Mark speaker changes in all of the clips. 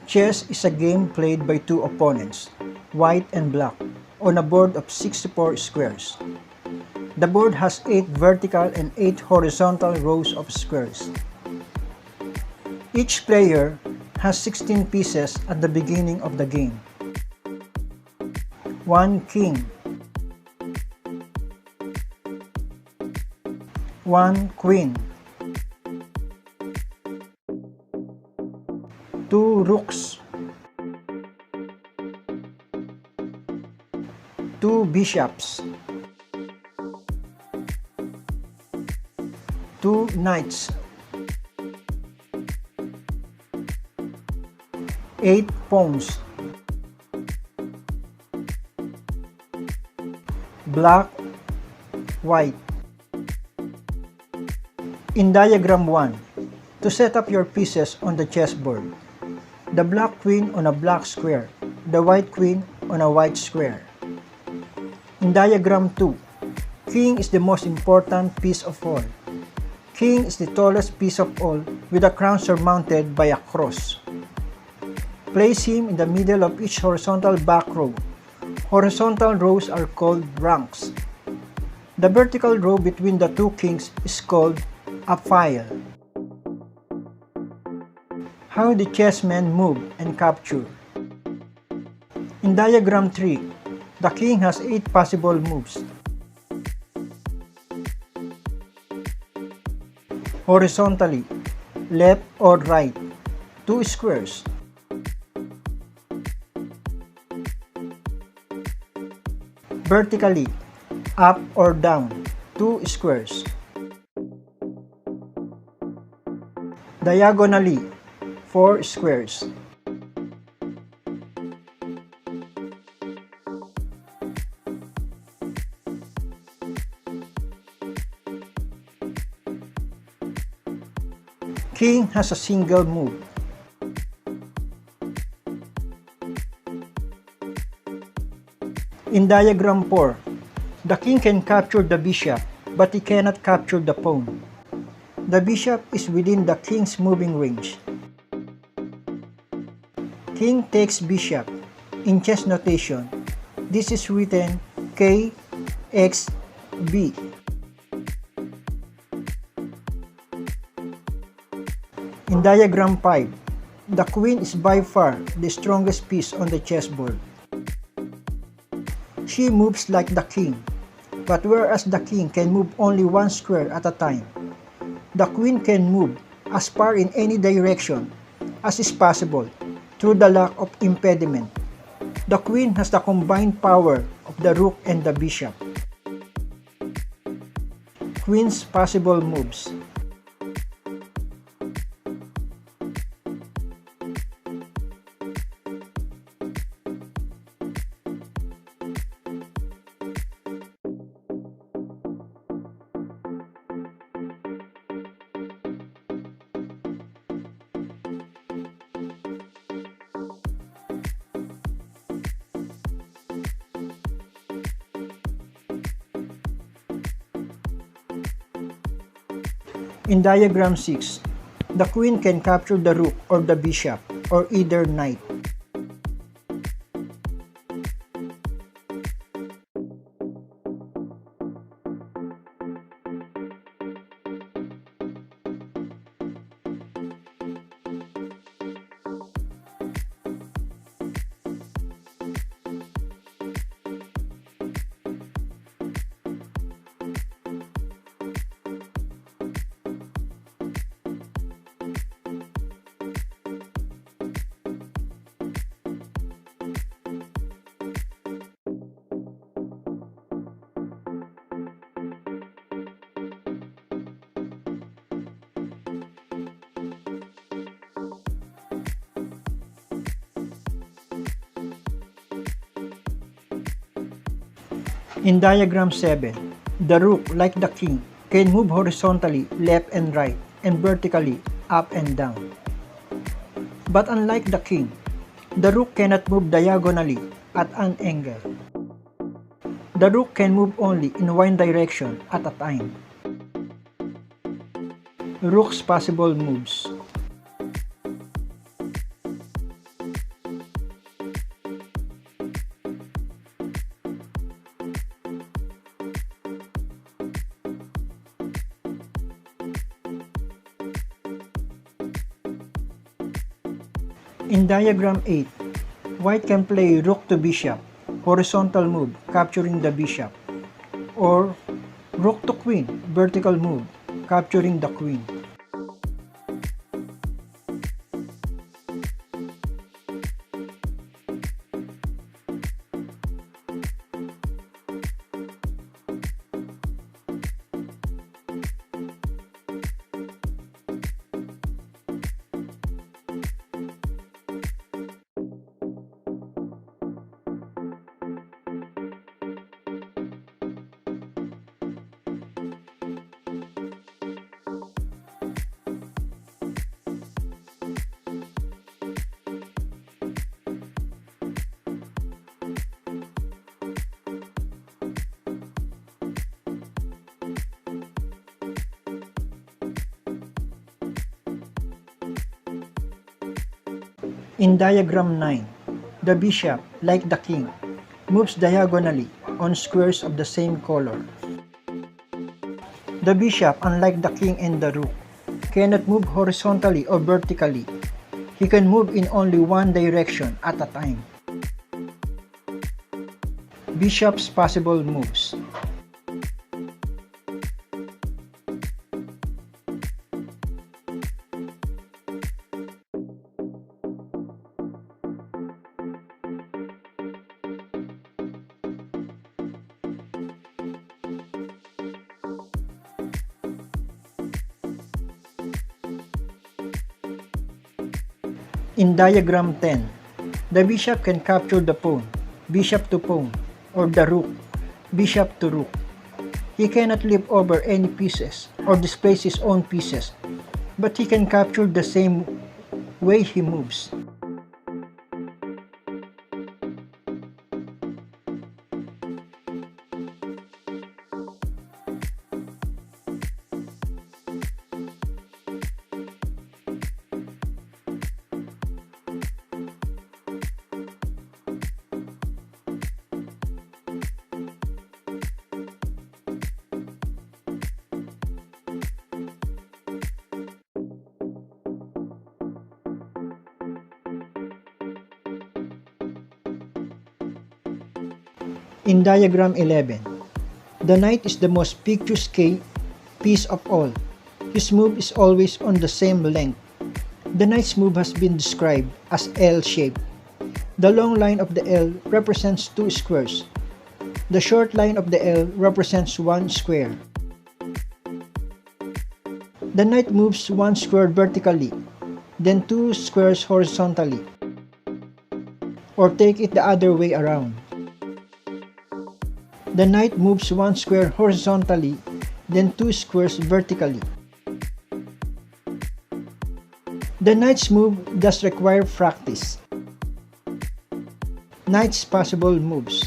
Speaker 1: Chess is a game played by two opponents, white and black, on a board of 64 squares. The board has 8 vertical and 8 horizontal rows of squares. Each player has 16 pieces at the beginning of the game. 1 king, 1 queen, 2 rooks, 2 bishops, 2 knights, 8 pawns, black, white. In diagram 1, to set up your pieces on the chessboard, the black queen on a black square, the white queen on a white square. In diagram 2, king is the most important piece of all. King is the tallest piece of all with a crown surmounted by a cross. Place him in the middle of each horizontal back row. Horizontal rows are called ranks. The vertical row between the two kings is called a file. How the chessmen move and capture. In diagram 3, the king has 8 possible moves. Horizontally, left or right, 2 squares. Vertically, up or down, 2 squares. Diagonally, 4 squares. King has a single move. In diagram 4, the king can capture the bishop, but he cannot capture the pawn. The bishop is within the king's moving range. King takes bishop. In chess notation, this is written K, X, B. In diagram 5, the queen is by far the strongest piece on the chessboard. She moves like the king, but whereas the king can move only 1 square at a time, the queen can move as far in any direction as is possible through the lack of impediment. The queen has the combined power of the rook and the bishop. Queen's possible moves. In diagram 6, the queen can capture the rook or the bishop or either knight. In diagram 7, the rook, like the king, can move horizontally left and right and vertically up and down. But unlike the king, the rook cannot move diagonally at an angle. The rook can move only in one direction at a time. Rook's possible moves. In diagram 8, white can play rook to bishop, horizontal move, capturing the bishop, or rook to queen, vertical move, capturing the queen. In diagram 9, the bishop, like the king, moves diagonally on squares of the same color. The bishop, unlike the king and the rook, cannot move horizontally or vertically. He can move in only one direction at a time. Bishop's possible moves. In diagram 10, the bishop can capture the pawn, bishop to pawn, or the rook, bishop to rook. He cannot leap over any pieces or displace his own pieces, but he can capture the same way he moves. In diagram 11, the knight is the most picturesque piece of all. His move is always on the same length. The knight's move has been described as L-shaped. The long line of the L represents 2 squares. The short line of the L represents 1 square. The knight moves 1 square vertically, then 2 squares horizontally. Or take it the other way around. The knight moves 1 square horizontally, then 2 squares vertically. The knight's move does require practice. Knight's possible moves.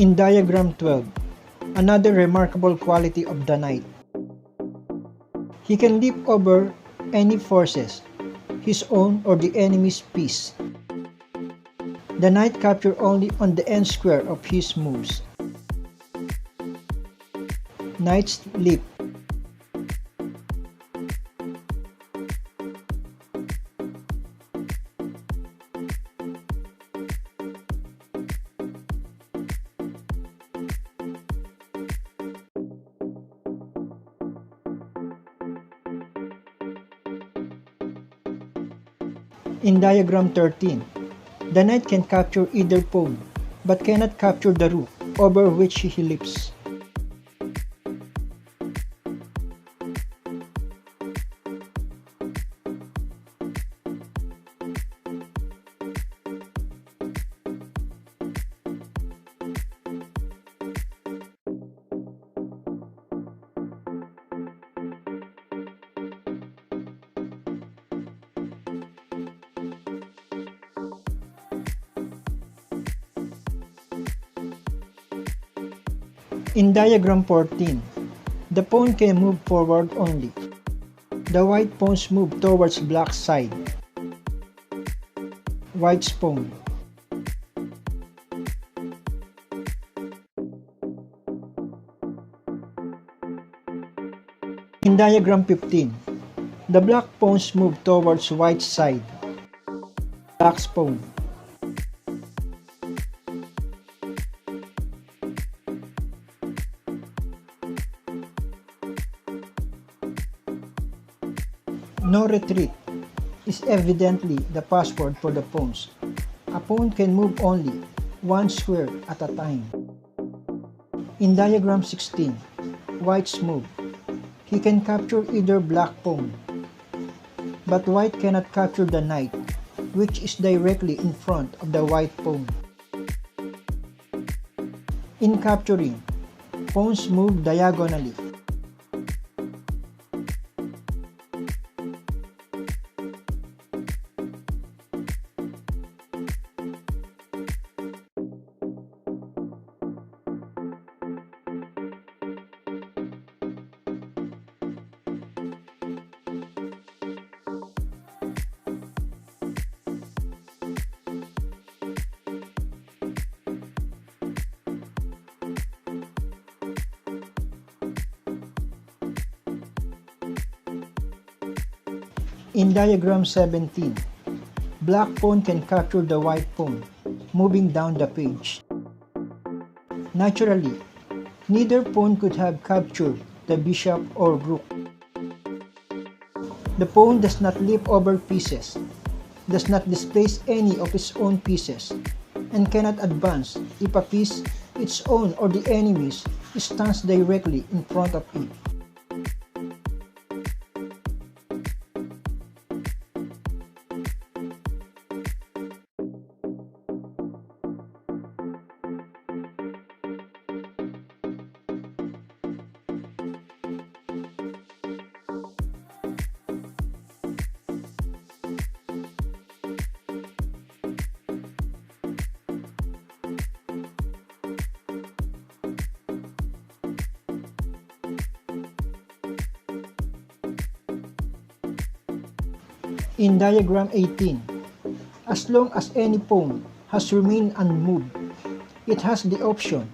Speaker 1: In diagram 12, another remarkable quality of the knight. He can leap over any forces, his own or the enemy's piece. The knight captures only on the end square of his moves. Knight's leap. In diagram 13, The knight can capture either pawn, but cannot capture the rook over which he leaps. In diagram 14, the pawn can move forward only. The white pawns move towards black's side. White's pawn. In diagram 15, the black pawns move towards white's side. Black's pawn. No retreat is evidently the password for the pawns. A pawn can move only one square at a time. In diagram 16, white's move. He can capture either black pawn, but white cannot capture the knight, which is directly in front of the white pawn. In capturing, pawns move diagonally. In diagram 17, black pawn can capture the white pawn, moving down the page. Naturally, neither pawn could have captured the bishop or rook. The pawn does not leap over pieces, does not displace any of its own pieces, and cannot advance if a piece, its own or the enemy's, stands directly in front of it. In diagram 18, as long as any pawn has remained unmoved, it has the option,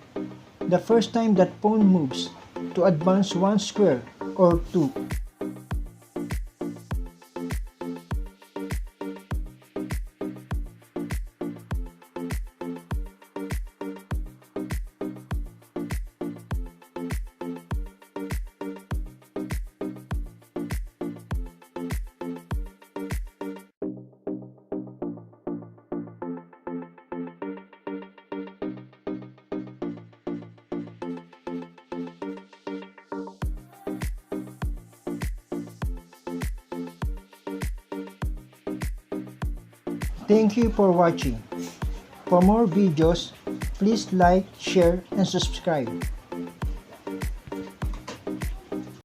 Speaker 1: the first time that pawn moves, to advance one square or two. Thank you for watching. For more videos, please like, share, and subscribe.